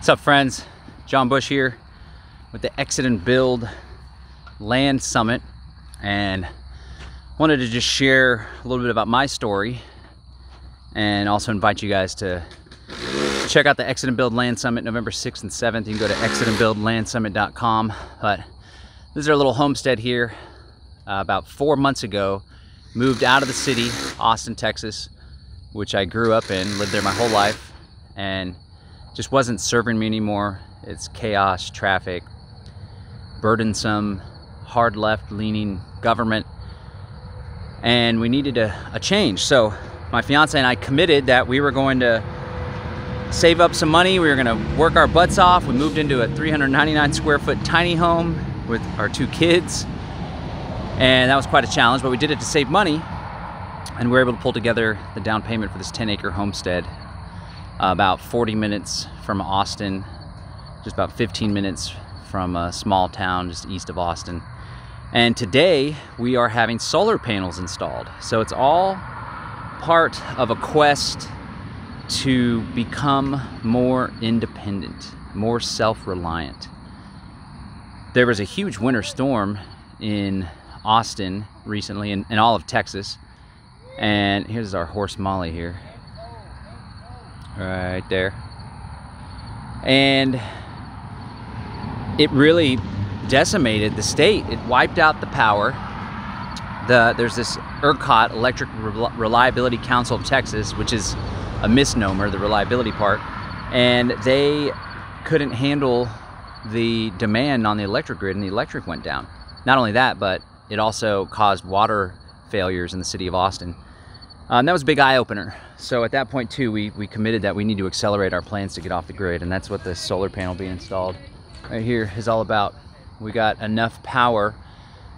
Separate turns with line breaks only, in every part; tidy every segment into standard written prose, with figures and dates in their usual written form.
What's up, friends? John Bush here with the Exit and Build Land Summit, and wanted to just share a little bit about my story and also invite you guys to check out the Exit and Build Land Summit November 6th and 7th. You can go to exitandbuildlandsummit.com. But this is our little homestead here. About 4 months ago, moved out of the city, Austin, Texas, which I grew up in, lived there my whole life, and just wasn't serving me anymore. It's chaos, traffic, burdensome, hard left-leaning government, and we needed a change. So my fiance and I committed that we were going to save up some money. We were going to work our butts off. We moved into a 399 square foot tiny home with our 2 kids, and that was quite a challenge, but we did it to save money, and we were able to pull together the down payment for this 10-acre homestead. About 40 minutes from Austin, just about 15 minutes from a small town just east of Austin. And today we are having solar panels installed. So it's all part of a quest to become more independent, more self-reliant. There was a huge winter storm in Austin recently, in all of Texas. And here's our horse Molly here. Right there. And it really decimated the state. It wiped out the power. There's this ERCOT, Electric Reliability Council of Texas, which is a misnomer, the reliability part, and they couldn't handle the demand on the electric grid, and the electric went down. Not only that, but it also caused water failures in the city of Austin. That was a big eye-opener. So at that point too, we committed that we need to accelerate our plans to get off the grid, and that's what the solar panel being installed right here is all about. We got enough power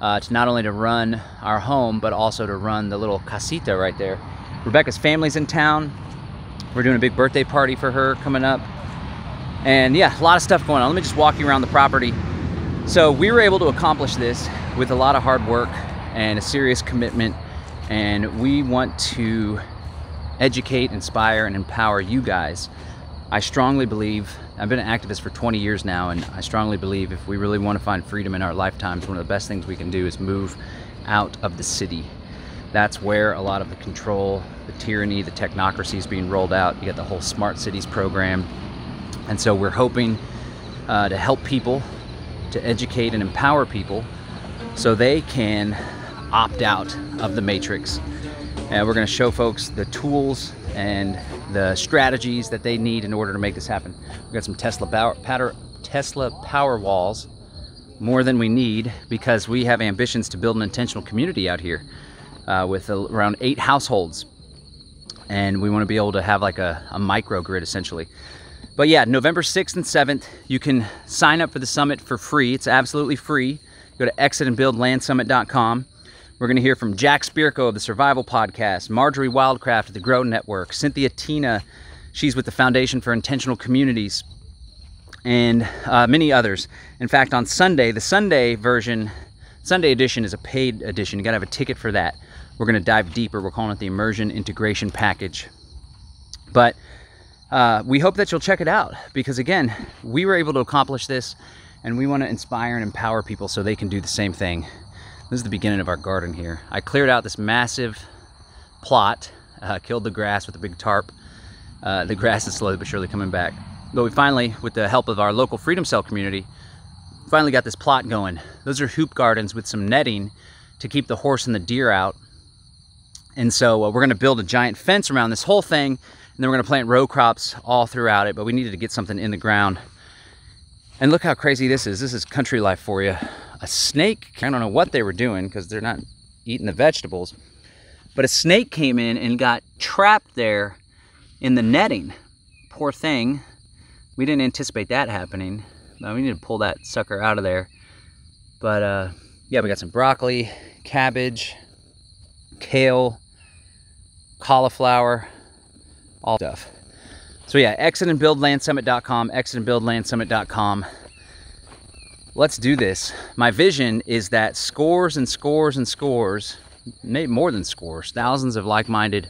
to not only to run our home, but also to run the little casita right there. Rebecca's family's in town. We're doing a big birthday party for her coming up. And yeah, a lot of stuff going on. Let me just walk you around the property. So we were able to accomplish this with a lot of hard work and a serious commitment. And we want to educate, inspire, and empower you guys. I strongly believe, I've been an activist for 20 years now, and I strongly believe if we really want to find freedom in our lifetimes, one of the best things we can do is move out of the city. That's where a lot of the control, the tyranny, the technocracy is being rolled out. You got the whole Smart Cities program. And so we're hoping to help people, to educate and empower people so they can opt out of the matrix. And we're going to show folks the tools and the strategies that they need in order to make this happen. We've got some Tesla power walls, more than we need, because we have ambitions to build an intentional community out here with around 8 households. And we want to be able to have like a microgrid essentially. But yeah, November 6th and 7th, you can sign up for the summit for free. It's absolutely free. Go to exitandbuildlandsummit.com. We're going to hear from Jack Spirko of the Survival Podcast, Marjory Wildcraft of the Grow Network, Cynthia Tina, she's with the Foundation for Intentional Communities, and many others. In fact, on Sunday, the Sunday edition is a paid edition. You got to have a ticket for that. We're going to dive deeper. We're calling it the Immersion Integration Package. But we hope that you'll check it out, because again, we were able to accomplish this, and we want to inspire and empower people so they can do the same thing. This is the beginning of our garden here. I cleared out this massive plot, killed the grass with a big tarp. The grass is slowly but surely coming back. But we finally, with the help of our local Freedom Cell community, finally got this plot going. Those are hoop gardens with some netting to keep the horse and the deer out. And so we're gonna build a giant fence around this whole thing, and then we're gonna plant row crops all throughout it, but we needed to get something in the ground. And look how crazy this is. This is country life for you. A snake, I don't know what they were doing because they're not eating the vegetables, but a snake came in and got trapped there in the netting. Poor thing. We didn't anticipate that happening. We need to pull that sucker out of there. But yeah, we got some broccoli, cabbage, kale, cauliflower, all stuff. So yeah, exitandbuildlandsummit.com, exitandbuildlandsummit.com. Let's do this. My vision is that scores and scores and scores, maybe more than scores, thousands of like-minded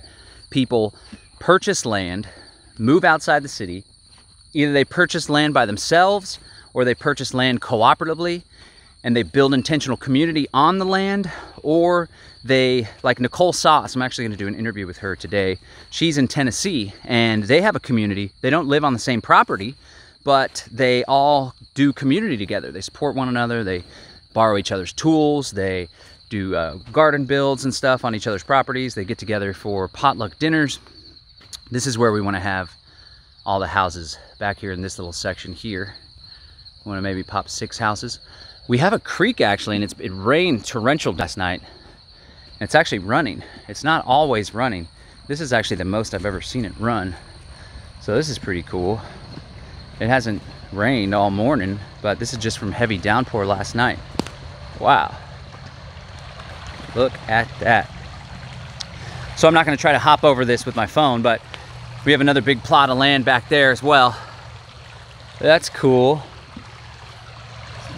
people purchase land, move outside the city, Either they purchase land by themselves or they purchase land cooperatively and they build intentional community on the land, or they, like Nicole Sauce, I'm actually gonna do an interview with her today. She's in Tennessee and they have a community. They don't live on the same property, but they all do community together. They support one another, they borrow each other's tools, they do garden builds and stuff on each other's properties. They get together for potluck dinners. This is where we wanna have all the houses back here in this little section here. We wanna maybe pop 6 houses. We have a creek actually, and it rained torrential last night. And it's actually running. It's not always running. This is actually the most I've ever seen it run. So this is pretty cool. It hasn't rained all morning, but this is just from heavy downpour last night. Wow. Look at that. So I'm not gonna try to hop over this with my phone, but we have another big plot of land back there as well. That's cool.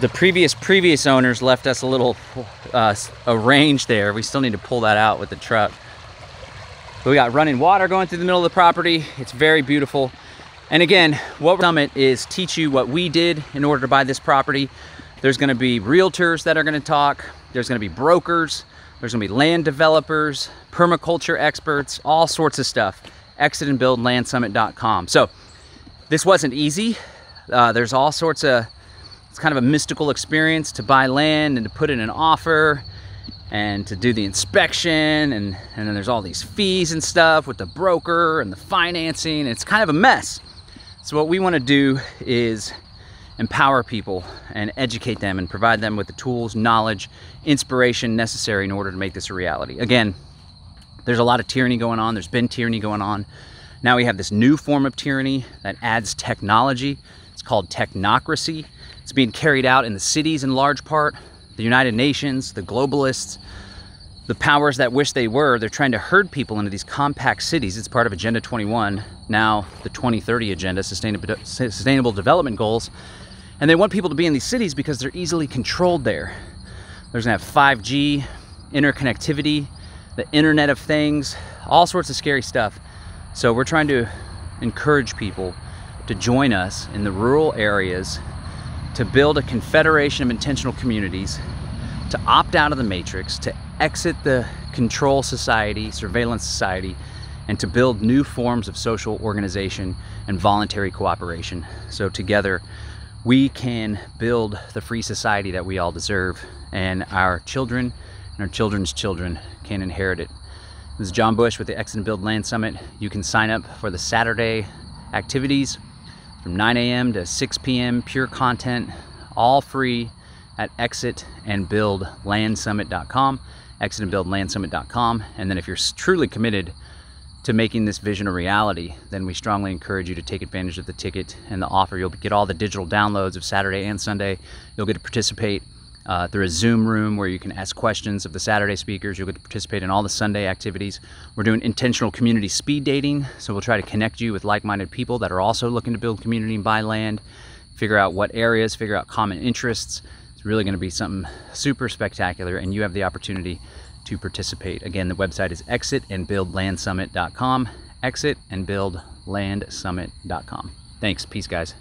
The previous owners left us a little a range there. We still need to pull that out with the truck. But we got running water going through the middle of the property. It's very beautiful. And again, what Summit is teach you what we did in order to buy this property. There's gonna be realtors that are gonna talk. There's gonna be brokers. There's gonna be land developers, permaculture experts, all sorts of stuff. exitandbuildlandsummit.com. So this wasn't easy. There's all sorts of, it's kind of a mystical experience to buy land and to put in an offer and to do the inspection, and then there's all these fees and stuff with the broker and the financing. It's kind of a mess. So what we want to do is empower people and educate them and provide them with the tools, knowledge, inspiration necessary in order to make this a reality. Again, there's a lot of tyranny going on. There's been tyranny going on. Now we have this new form of tyranny that adds technology. It's called technocracy. It's being carried out in the cities in large part. The United Nations, the globalists, the powers that wish they were, they're trying to herd people into these compact cities. It's part of Agenda 21, now the 2030 Agenda, Sustainable Development Goals. And they want people to be in these cities because they're easily controlled there. There's gonna have 5G, interconnectivity, the Internet of Things, all sorts of scary stuff. So we're trying to encourage people to join us in the rural areas to build a confederation of intentional communities, to opt out of the matrix, to exit the control society, surveillance society, and to build new forms of social organization and voluntary cooperation. So together, we can build the free society that we all deserve, and our children and our children's children can inherit it. This is John Bush with the Exit and Build Land Summit. You can sign up for the Saturday activities from 9 a.m. to 6 p.m., pure content, all free at exitandbuildlandsummit.com, exitandbuildlandsummit.com. And then if you're truly committed to making this vision a reality, then we strongly encourage you to take advantage of the ticket and the offer. You'll get all the digital downloads of Saturday and Sunday. You'll get to participate through a Zoom room where you can ask questions of the Saturday speakers. You'll get to participate in all the Sunday activities. We're doing intentional community speed dating, so we'll try to connect you with like-minded people that are also looking to build community and buy land, figure out what areas, figure out common interests. It's really gonna be something super spectacular, and you have the opportunity to participate. Again, the website is exitandbuildlandsummit.com, exitandbuildlandsummit.com. Thanks, peace guys.